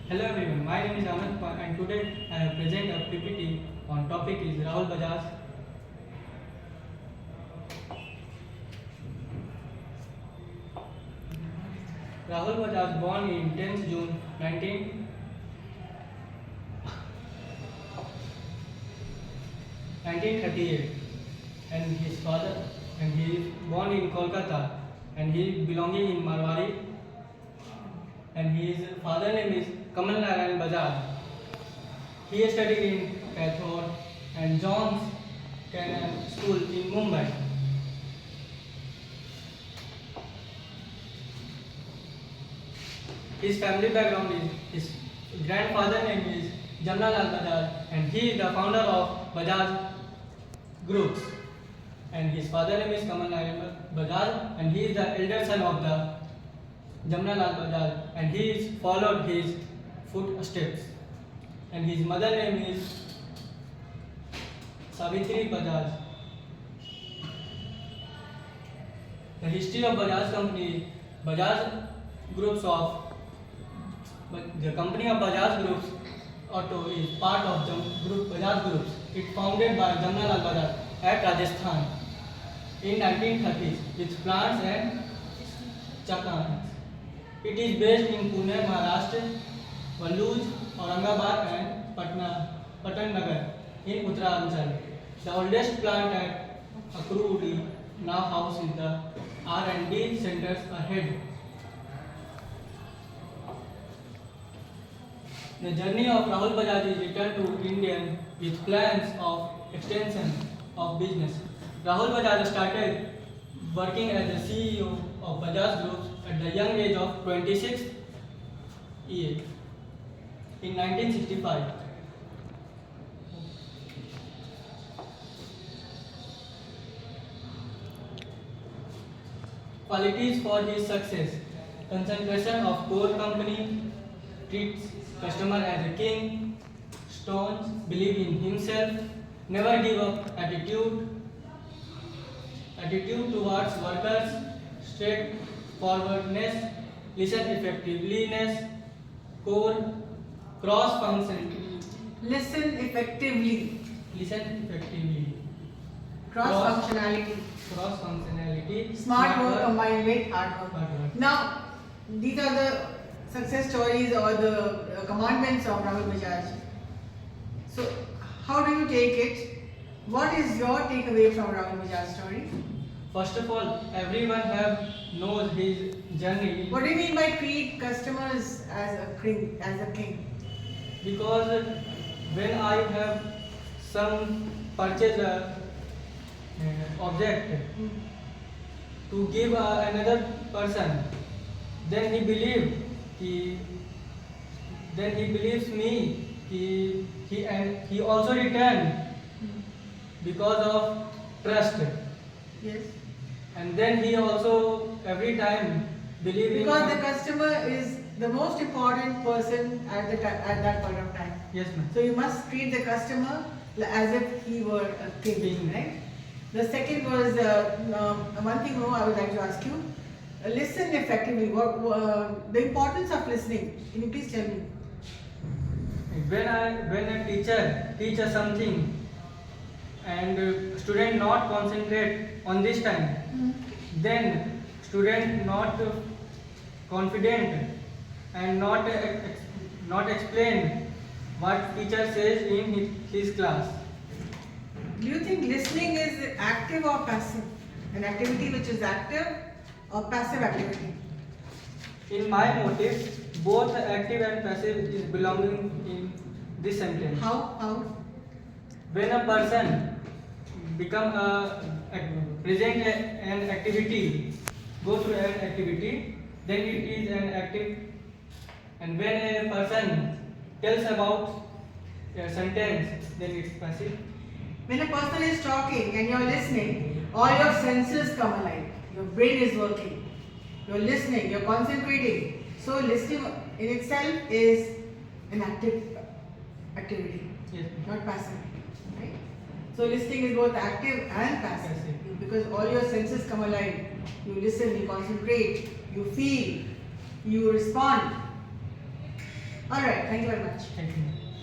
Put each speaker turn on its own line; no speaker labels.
Hello everyone, my name is Anand and today I present a PPT on topic is Rahul Bajaj. Rahul Bajaj born in 10th June 1938 and his father and he is born in Kolkata and he is belonging in Marwari and his father name is Kamal Narayan Bajaj. He studied in Cathode and John's School in Mumbai. His family background is his grandfather name is Jamnalal Bajaj and he is the founder of Bajaj Groups. And his father name is Kamal Narayan Bajaj and he is the elder son of the Jamnalal Bajaj and he is followed his footsteps. And his mother name is Savitri Bajaj. The history of Bajaj company, Bajaj Groups of the company of Bajaj Groups Auto is part of the group Bajaj Groups. It founded by Jamnalal Bajaj at Rajasthan in 1930s with plants and chakans. It is based in Pune, Maharashtra, Valuj, Aurangabad and Patanagar in Uttarakhand. The oldest plant at Akruri now houses the R&D centers ahead. The journey of Rahul Bajaj is returned to India with plans of extension of business. Rahul Bajaj started working as the CEO of Bajaj Group at the young age of 26 years in 1965. Qualities for his success: concentration of core company, treats customer as a king, stones, believe in himself, never give up attitude towards workers, straightforwardness, listen effectiveness, core, cross function,
Listen effectively. Cross
functionality,
Smart work combined with hard work.
Hard work.
Now, these are the success stories or the commandments of Rahul Bajaj. So, how do you take it? What is your takeaway from Rahul Bajaj's story?
First of all, everyone knows his journey.
What do you mean by treat customers as a king?
Because when I have some purchase object to give another person, then he believes me. He also return because of trust.
Yes.
And then he also every time believe in.
Because the customer is the most important person at that point of time.
Yes, ma'am.
So you must treat the customer as if he were a king, right? The second was one thing more I would like to ask you. Listen effectively. The importance of listening. Can you please tell me?
When a teacher teaches something and student not concentrate on this time, then student not confident and not explain what teacher says in his class.
Do you think listening is active or passive? An activity which is active or passive activity?
In my motive, both active and passive is belonging in this sentence.
How?
When a person become present an activity, go through an activity, then it is an active. And when a person tells about a sentence, then it's passive.
When a person is talking and you're listening, all your senses come alive. Your brain is working. You're listening, you're concentrating. So listening in itself is an active activity,
Yes.
not passive. Right? So listening is both active and passive. Because all your senses come alive. You listen, you concentrate, you feel, you respond. All right. Thank you very much.
Thank you.